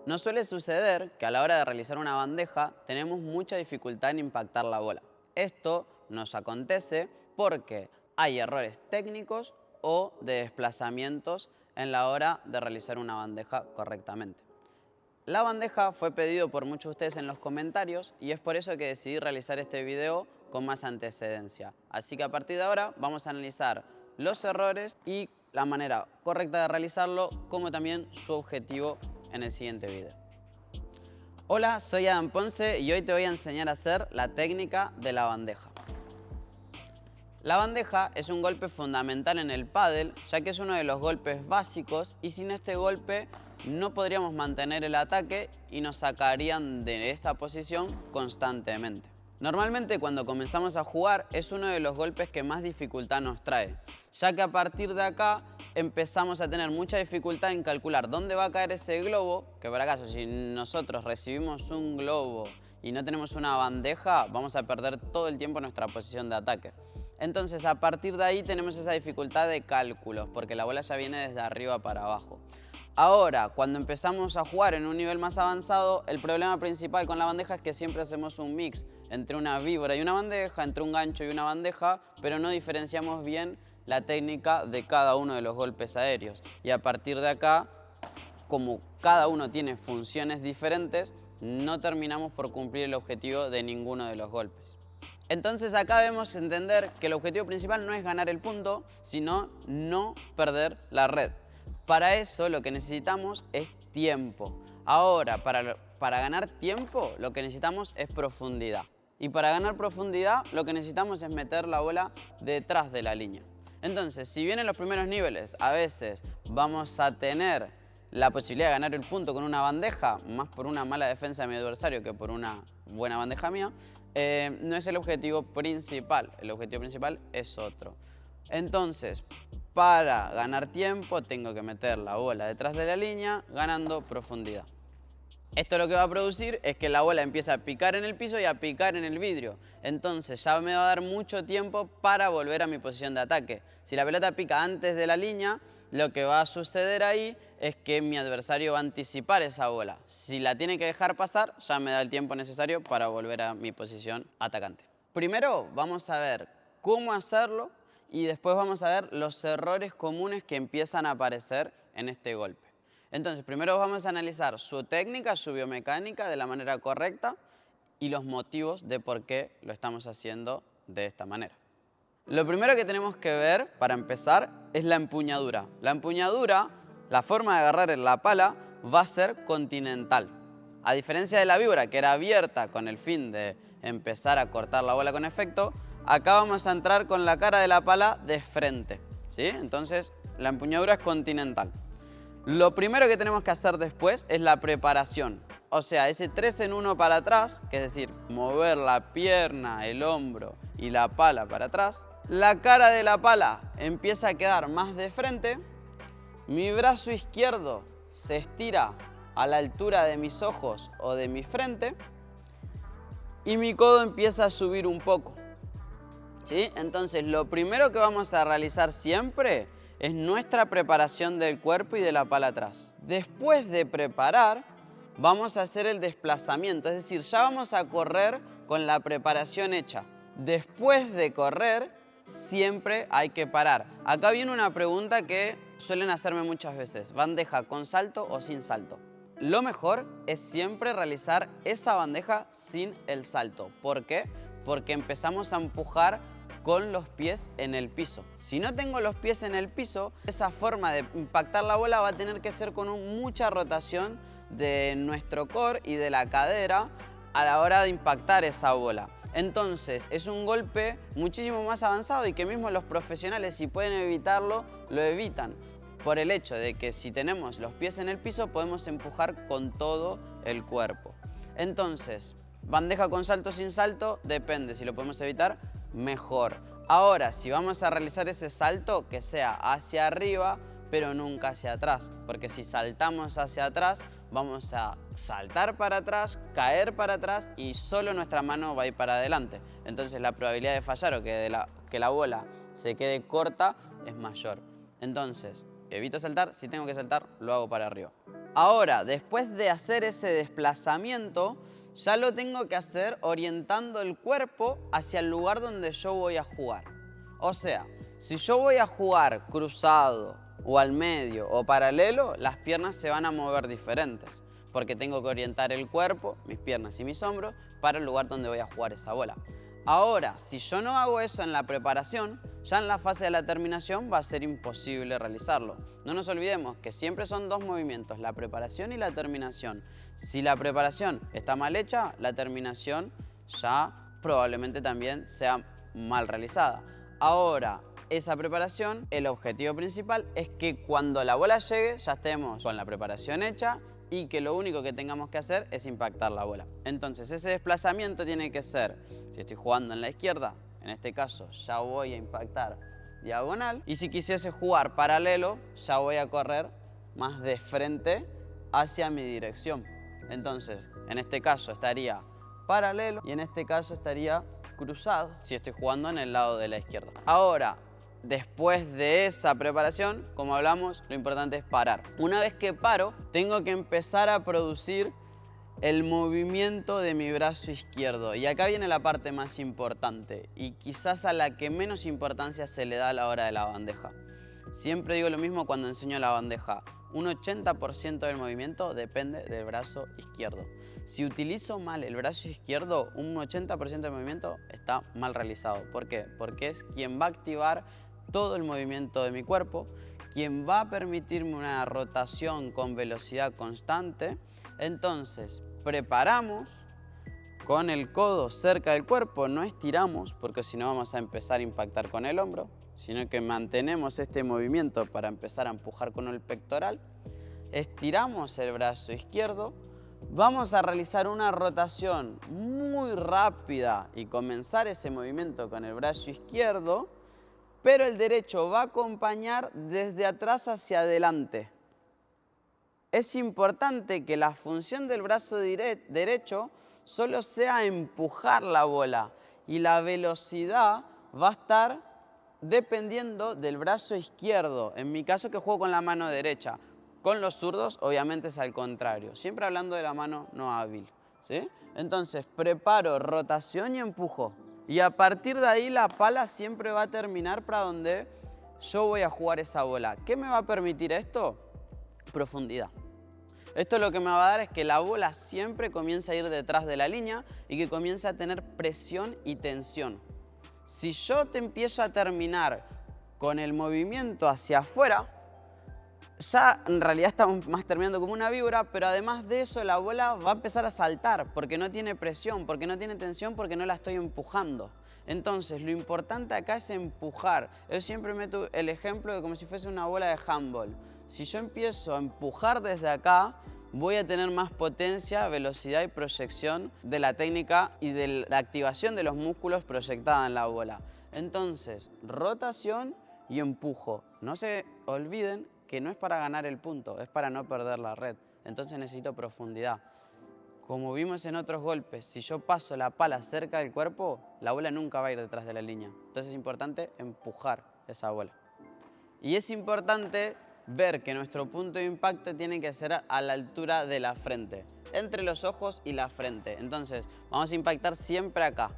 Nos suele suceder que a la hora de realizar una bandeja tenemos mucha dificultad en impactar la bola. Esto nos acontece porque hay errores técnicos o de desplazamientos en la hora de realizar una bandeja correctamente. La bandeja fue pedido por muchos de ustedes en los comentarios y es por eso que decidí realizar este video con más antecedencia. Así que a partir de ahora vamos a analizar los errores y la manera correcta de realizarlo, como también su objetivo en el siguiente video. Hola, soy Adam Ponce y hoy te voy a enseñar a hacer la técnica de la bandeja. La bandeja es un golpe fundamental en el pádel, ya que es uno de los golpes básicos y sin este golpe no podríamos mantener el ataque y nos sacarían de esa posición constantemente. Normalmente cuando comenzamos a jugar es uno de los golpes que más dificultad nos trae, ya que a partir de acá empezamos a tener mucha dificultad en calcular dónde va a caer ese globo, que por acaso si nosotros recibimos un globo y no tenemos una bandeja, vamos a perder todo el tiempo nuestra posición de ataque. Entonces a partir de ahí tenemos esa dificultad de cálculos, porque la bola ya viene desde arriba para abajo. Ahora, cuando empezamos a jugar en un nivel más avanzado, el problema principal con la bandeja es que siempre hacemos un mix entre una víbora y una bandeja, entre un gancho y una bandeja, pero no diferenciamos bien la técnica de cada uno de los golpes aéreos. Y a partir de acá, como cada uno tiene funciones diferentes, no terminamos por cumplir el objetivo de ninguno de los golpes. Entonces acá debemos entender que el objetivo principal no es ganar el punto, sino no perder la red. Para eso lo que necesitamos es tiempo. Ahora, para ganar tiempo, lo que necesitamos es profundidad. Y para ganar profundidad, lo que necesitamos es meter la bola detrás de la línea. Entonces, si bien en los primeros niveles a veces vamos a tener la posibilidad de ganar el punto con una bandeja, más por una mala defensa de mi adversario que por una buena bandeja mía, no es el objetivo principal. El objetivo principal es otro. Entonces, para ganar tiempo tengo que meter la bola detrás de la línea, ganando profundidad. Esto lo que va a producir es que la bola empiece a picar en el piso y a picar en el vidrio. Entonces ya me va a dar mucho tiempo para volver a mi posición de ataque. Si la pelota pica antes de la línea, lo que va a suceder ahí es que mi adversario va a anticipar esa bola. Si la tiene que dejar pasar, ya me da el tiempo necesario para volver a mi posición atacante. Primero vamos a ver cómo hacerlo y después vamos a ver los errores comunes que empiezan a aparecer en este golpe. Entonces, primero vamos a analizar su técnica, su biomecánica de la manera correcta y los motivos de por qué lo estamos haciendo de esta manera. Lo primero que tenemos que ver, para empezar, es la empuñadura. La empuñadura, la forma de agarrar en la pala, va a ser continental. A diferencia de la víbora, que era abierta con el fin de empezar a cortar la bola con efecto, acá vamos a entrar con la cara de la pala de frente, ¿sí? Entonces, la empuñadura es continental. Lo primero que tenemos que hacer después es la preparación. O sea, ese 3 en 1 para atrás, que es decir, mover la pierna, el hombro y la pala para atrás. La cara de la pala empieza a quedar más de frente. Mi brazo izquierdo se estira a la altura de mis ojos o de mi frente. Y mi codo empieza a subir un poco, ¿sí? Entonces, lo primero que vamos a realizar siempre es nuestra preparación del cuerpo y de la pala atrás. Después de preparar, vamos a hacer el desplazamiento, es decir, ya vamos a correr con la preparación hecha. Después de correr, siempre hay que parar. Acá viene una pregunta que suelen hacerme muchas veces: ¿bandeja con salto o sin salto? Lo mejor es siempre realizar esa bandeja sin el salto. ¿Por qué? Porque empezamos a empujar con los pies en el piso. Si no tengo los pies en el piso, esa forma de impactar la bola va a tener que ser con mucha rotación de nuestro core y de la cadera a la hora de impactar esa bola. Entonces es un golpe muchísimo más avanzado y que mismo los profesionales, si pueden evitarlo, lo evitan. Por el hecho de que si tenemos los pies en el piso podemos empujar con todo el cuerpo. Entonces, bandeja con salto, sin salto, depende. Si lo podemos evitar, mejor. Ahora, si vamos a realizar ese salto, que sea hacia arriba, pero nunca hacia atrás. Porque si saltamos hacia atrás, vamos a saltar para atrás, caer para atrás y solo nuestra mano va a ir para adelante. Entonces la probabilidad de fallar o que la bola se quede corta es mayor. Entonces, que evito saltar. Si tengo que saltar, lo hago para arriba. Ahora, después de hacer ese desplazamiento, ya lo tengo que hacer orientando el cuerpo hacia el lugar donde yo voy a jugar. O sea, si yo voy a jugar cruzado o al medio o paralelo, las piernas se van a mover diferentes, porque tengo que orientar el cuerpo, mis piernas y mis hombros, para el lugar donde voy a jugar esa bola. Ahora, si yo no hago eso en la preparación, ya en la fase de la terminación va a ser imposible realizarlo. No nos olvidemos que siempre son dos movimientos, la preparación y la terminación. Si la preparación está mal hecha, la terminación ya probablemente también sea mal realizada. Ahora, esa preparación, el objetivo principal es que cuando la bola llegue ya estemos con la preparación hecha y que lo único que tengamos que hacer es impactar la bola. Entonces ese desplazamiento tiene que ser, si estoy jugando en la izquierda, en este caso ya voy a impactar diagonal, y si quisiese jugar paralelo, ya voy a correr más de frente hacia mi dirección. Entonces, en este caso estaría paralelo y en este caso estaría cruzado, si estoy jugando en el lado de la izquierda. Ahora, después de esa preparación, como hablamos, lo importante es parar. Una vez que paro, tengo que empezar a producir el movimiento de mi brazo izquierdo. Y acá viene la parte más importante y quizás a la que menos importancia se le da a la hora de la bandeja. Siempre digo lo mismo cuando enseño la bandeja. Un 80% del movimiento depende del brazo izquierdo. Si utilizo mal el brazo izquierdo, un 80% del movimiento está mal realizado. ¿Por qué? Porque es quien va a activar todo el movimiento de mi cuerpo, quien va a permitirme una rotación con velocidad constante. Entonces, preparamos con el codo cerca del cuerpo, no estiramos porque si no vamos a empezar a impactar con el hombro, sino que mantenemos este movimiento para empezar a empujar con el pectoral. Estiramos el brazo izquierdo, vamos a realizar una rotación muy rápida y comenzar ese movimiento con el brazo izquierdo, pero el derecho va a acompañar desde atrás hacia adelante. Es importante que la función del brazo derecho solo sea empujar la bola y la velocidad va a estar dependiendo del brazo izquierdo. En mi caso, que juego con la mano derecha. Con los zurdos, obviamente es al contrario. Siempre hablando de la mano no hábil, ¿sí? Entonces, preparo rotación y empujo. Y a partir de ahí la pala siempre va a terminar para donde yo voy a jugar esa bola. ¿Qué me va a permitir esto? Profundidad. Esto lo que me va a dar es que la bola siempre comienza a ir detrás de la línea y que comience a tener presión y tensión. Si yo te empiezo a terminar con el movimiento hacia afuera, ya en realidad estamos más terminando como una víbora, pero además de eso la bola va a empezar a saltar porque no tiene presión, porque no tiene tensión, porque no la estoy empujando. Entonces lo importante acá es empujar. Yo siempre meto el ejemplo de como si fuese una bola de handball. Si yo empiezo a empujar desde acá, voy a tener más potencia, velocidad y proyección de la técnica y de la activación de los músculos proyectada en la bola. Entonces, rotación y empujo. No se olviden que no es para ganar el punto, es para no perder la red. Entonces necesito profundidad. Como vimos en otros golpes, si yo paso la pala cerca del cuerpo, la bola nunca va a ir detrás de la línea. Entonces es importante empujar esa bola. Y es importante ver que nuestro punto de impacto tiene que ser a la altura de la frente, entre los ojos y la frente. Entonces vamos a impactar siempre acá.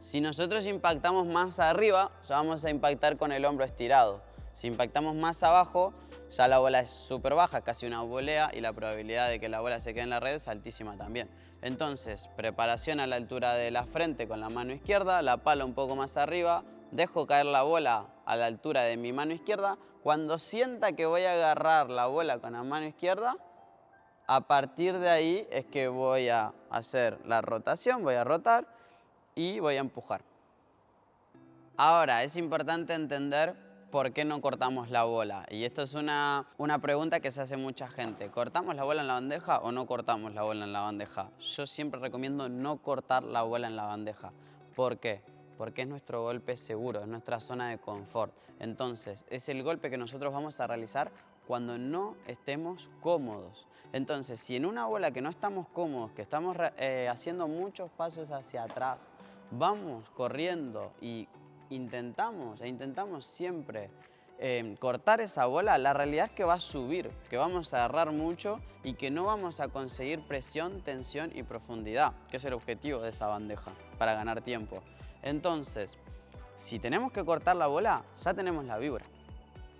Si nosotros impactamos más arriba, ya vamos a impactar con el hombro estirado. Si impactamos más abajo, ya la bola es súper baja, casi una volea, y la probabilidad de que la bola se quede en la red es altísima también. Entonces, preparación a la altura de la frente con la mano izquierda, la pala un poco más arriba, dejo caer la bola a la altura de mi mano izquierda. Cuando sienta que voy a agarrar la bola con la mano izquierda, a partir de ahí es que voy a hacer la rotación, voy a rotar y voy a empujar. Ahora, es importante entender por qué no cortamos la bola. Y esto es una pregunta que se hace mucha gente. ¿Cortamos la bola en la bandeja o no cortamos la bola en la bandeja? Yo siempre recomiendo no cortar la bola en la bandeja. ¿Por qué? Porque es nuestro golpe seguro, es nuestra zona de confort. Entonces, es el golpe que nosotros vamos a realizar cuando no estemos cómodos. Entonces, si en una bola que no estamos cómodos, que estamos haciendo muchos pasos hacia atrás, vamos corriendo y intentamos siempre cortar esa bola, la realidad es que va a subir, que vamos a errar mucho y que no vamos a conseguir presión, tensión y profundidad, que es el objetivo de esa bandeja, para ganar tiempo. Entonces, si tenemos que cortar la bola, ya tenemos la vibra.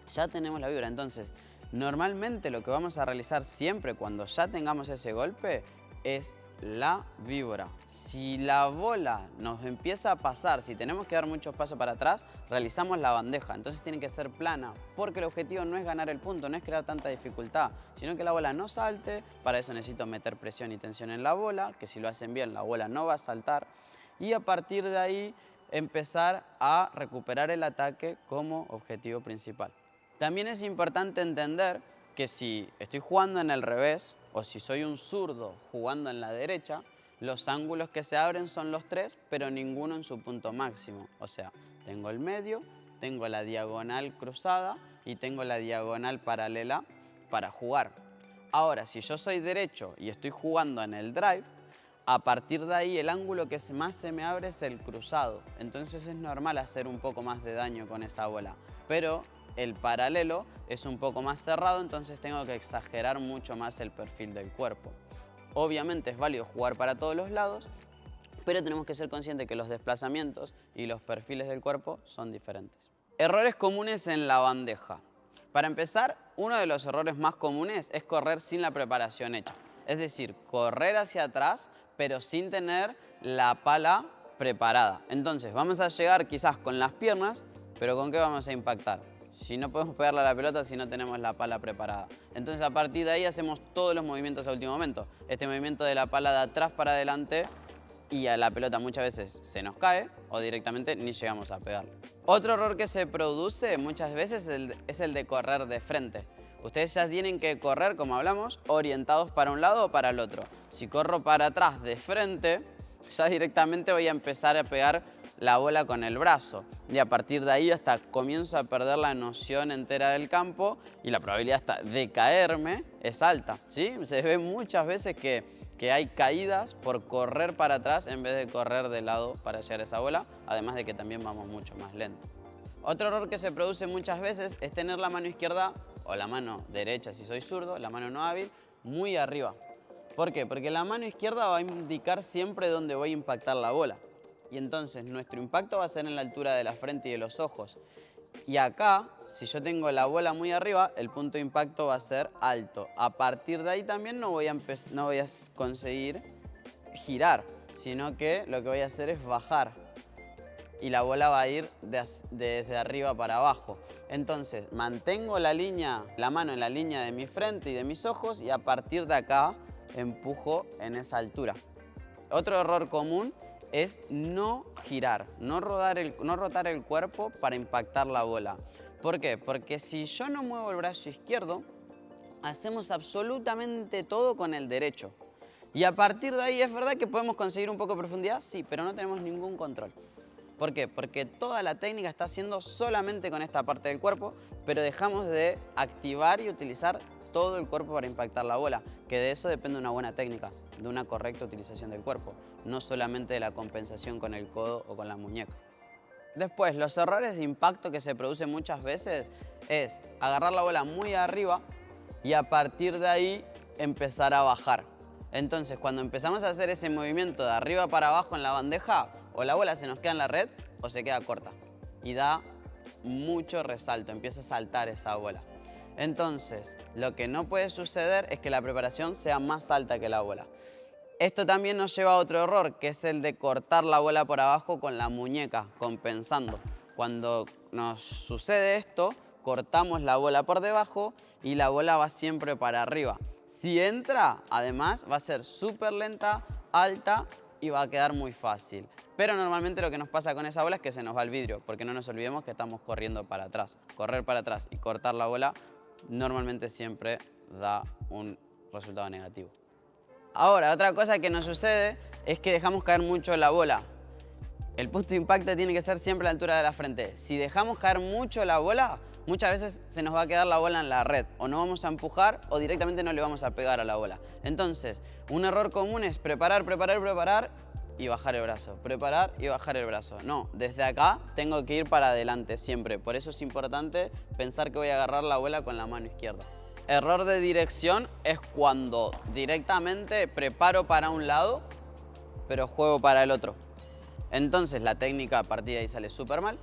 Ya tenemos la vibra. Entonces, normalmente lo que vamos a realizar siempre cuando ya tengamos ese golpe es la vibra. Si la bola nos empieza a pasar, si tenemos que dar muchos pasos para atrás, realizamos la bandeja. Entonces tiene que ser plana, porque el objetivo no es ganar el punto, no es crear tanta dificultad, sino que la bola no salte. Para eso necesito meter presión y tensión en la bola, que si lo hacen bien la bola no va a saltar. Y a partir de ahí empezar a recuperar el ataque como objetivo principal. También es importante entender que si estoy jugando en el revés o si soy un zurdo jugando en la derecha, los ángulos que se abren son los 3, pero ninguno en su punto máximo. O sea, tengo el medio, tengo la diagonal cruzada y tengo la diagonal paralela para jugar. Ahora, si yo soy derecho y estoy jugando en el drive, a partir de ahí el ángulo que más se me abre es el cruzado. Entonces es normal hacer un poco más de daño con esa bola. Pero el paralelo es un poco más cerrado, entonces tengo que exagerar mucho más el perfil del cuerpo. Obviamente es válido jugar para todos los lados, pero tenemos que ser conscientes que los desplazamientos y los perfiles del cuerpo son diferentes. Errores comunes en la bandeja. Para empezar, uno de los errores más comunes es correr sin la preparación hecha. Es decir, correr hacia atrás, pero sin tener la pala preparada. Entonces, vamos a llegar quizás con las piernas, pero ¿con qué vamos a impactar? Si no podemos pegarle a la pelota si no tenemos la pala preparada. Entonces, a partir de ahí hacemos todos los movimientos a último momento. Este movimiento de la pala de atrás para adelante, y a la pelota muchas veces se nos cae o directamente ni llegamos a pegarle. Otro error que se produce muchas veces es el de correr de frente. Ustedes ya tienen que correr, como hablamos, orientados para un lado o para el otro. Si corro para atrás de frente, ya directamente voy a empezar a pegar la bola con el brazo. Y a partir de ahí hasta comienzo a perder la noción entera del campo y la probabilidad hasta de caerme es alta, ¿sí? Se ve muchas veces que hay caídas por correr para atrás en vez de correr de lado para llegar a esa bola, además de que también vamos mucho más lento. Otro error que se produce muchas veces es tener la mano izquierda o la mano derecha si soy zurdo, la mano no hábil, muy arriba. ¿Por qué? Porque la mano izquierda va a indicar siempre dónde voy a impactar la bola. Y entonces nuestro impacto va a ser en la altura de la frente y de los ojos. Y acá, si yo tengo la bola muy arriba, el punto de impacto va a ser alto. A partir de ahí también no voy a conseguir girar, sino que lo que voy a hacer es bajar. Y la bola va a ir desde arriba para abajo. Entonces, mantengo la mano en la línea de mi frente y de mis ojos y a partir de acá empujo en esa altura. Otro error común es no girar, no rotar el cuerpo para impactar la bola. ¿Por qué? Porque si yo no muevo el brazo izquierdo, hacemos absolutamente todo con el derecho. Y a partir de ahí es verdad que podemos conseguir un poco de profundidad, sí, pero no tenemos ningún control. ¿Por qué? Porque toda la técnica está haciendo solamente con esta parte del cuerpo, pero dejamos de activar y utilizar todo el cuerpo para impactar la bola, que de eso depende una buena técnica, de una correcta utilización del cuerpo, no solamente de la compensación con el codo o con la muñeca. Después, los errores de impacto que se producen muchas veces es agarrar la bola muy arriba y a partir de ahí empezar a bajar. Entonces, cuando empezamos a hacer ese movimiento de arriba para abajo en la bandeja, o la bola se nos queda en la red o se queda corta y da mucho resalto, empieza a saltar esa bola. Entonces, lo que no puede suceder es que la preparación sea más alta que la bola. Esto también nos lleva a otro error, que es el de cortar la bola por abajo con la muñeca, compensando. Cuando nos sucede esto, cortamos la bola por debajo y la bola va siempre para arriba. Si entra, además, va a ser súper lenta, alta y va a quedar muy fácil. Pero normalmente lo que nos pasa con esa bola es que se nos va el vidrio, porque no nos olvidemos que estamos corriendo para atrás. Correr para atrás y cortar la bola normalmente siempre da un resultado negativo. Ahora, otra cosa que nos sucede es que dejamos caer mucho la bola. El punto de impacto tiene que ser siempre a la altura de la frente. Si dejamos caer mucho la bola, muchas veces se nos va a quedar la bola en la red. O no vamos a empujar o directamente no le vamos a pegar a la bola. Entonces, un error común es preparar y bajar el brazo, preparar y bajar el brazo. No, desde acá tengo que ir para adelante siempre. Por eso es importante pensar que voy a agarrar la bola con la mano izquierda. Error de dirección es cuando directamente preparo para un lado, pero juego para el otro. Entonces la técnica a partir de ahí sale súper mal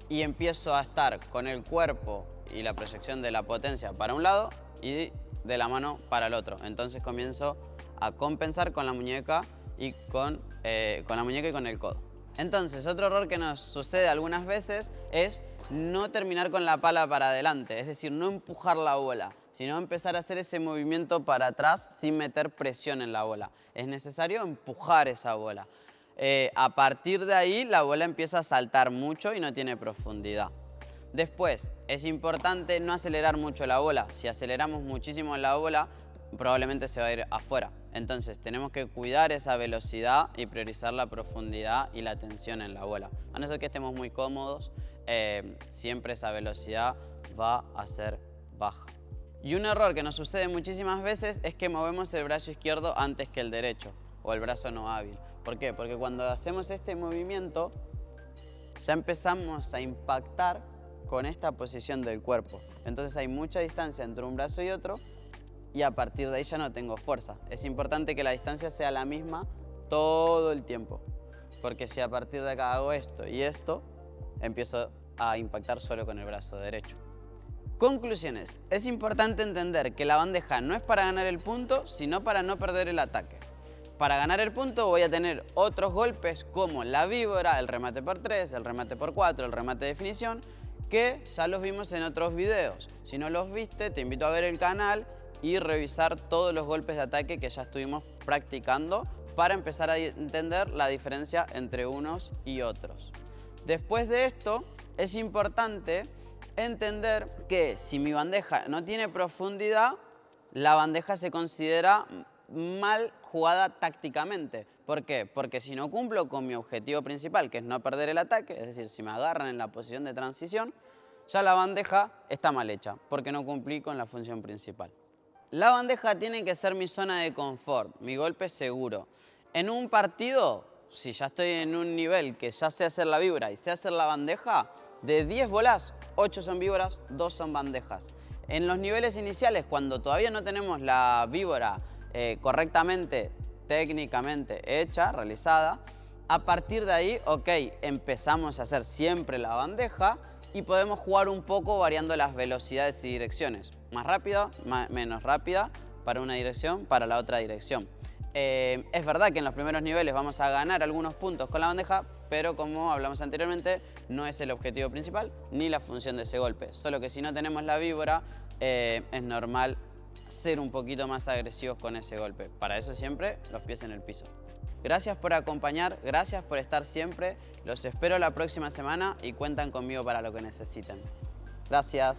y empiezo a estar con el cuerpo y la proyección de la potencia para un lado y de la mano para el otro. Entonces comienzo a compensar con la muñeca y con el codo. Entonces, otro error que nos sucede algunas veces es no terminar con la pala para adelante, es decir, no empujar la bola, sino empezar a hacer ese movimiento para atrás sin meter presión en la bola. Es necesario empujar esa bola. A partir de ahí, la bola empieza a saltar mucho y no tiene profundidad. Después, es importante no acelerar mucho la bola. Si aceleramos muchísimo la bola, probablemente se va a ir afuera. Entonces, tenemos que cuidar esa velocidad y priorizar la profundidad y la tensión en la bola. A no ser que estemos muy cómodos, siempre esa velocidad va a ser baja. Y un error que nos sucede muchísimas veces es que movemos el brazo izquierdo antes que el derecho o el brazo no hábil. ¿Por qué? Porque cuando hacemos este movimiento ya empezamos a impactar con esta posición del cuerpo. Entonces hay mucha distancia entre un brazo y otro y a partir de ahí ya no tengo fuerza. Es importante que la distancia sea la misma todo el tiempo, porque si a partir de acá hago esto y esto, empiezo a impactar solo con el brazo derecho. Conclusiones. Es importante entender que la bandeja no es para ganar el punto, sino para no perder el ataque. Para ganar el punto voy a tener otros golpes como la víbora, el remate por 3, el remate por 4, el remate de definición, que ya los vimos en otros videos. Si no los viste, te invito a ver el canal y revisar todos los golpes de ataque que ya estuvimos practicando para empezar a entender la diferencia entre unos y otros. Después de esto, es importante entender que si mi bandeja no tiene profundidad, la bandeja se considera mal jugada tácticamente. ¿Por qué? Porque si no cumplo con mi objetivo principal, que es no perder el ataque, es decir, si me agarran en la posición de transición, ya la bandeja está mal hecha, porque no cumplí con la función principal. La bandeja tiene que ser mi zona de confort, mi golpe seguro. En un partido, si ya estoy en un nivel que ya sé hacer la víbora y sé hacer la bandeja, de 10 bolas, 8 son víboras, 2 son bandejas. En los niveles iniciales, cuando todavía no tenemos la víbora correctamente, técnicamente hecha, realizada, a partir de ahí, ok, empezamos a hacer siempre la bandeja y podemos jugar un poco variando las velocidades y direcciones. Más rápida, menos rápida para una dirección, para la otra dirección. Es verdad que en los primeros niveles vamos a ganar algunos puntos con la bandeja, pero como hablamos anteriormente, no es el objetivo principal ni la función de ese golpe. Solo que si no tenemos la víbora, es normal ser un poquito más agresivos con ese golpe. Para eso siempre los pies en el piso. Gracias por acompañar, gracias por estar siempre. Los espero la próxima semana y cuentan conmigo para lo que necesiten. Gracias.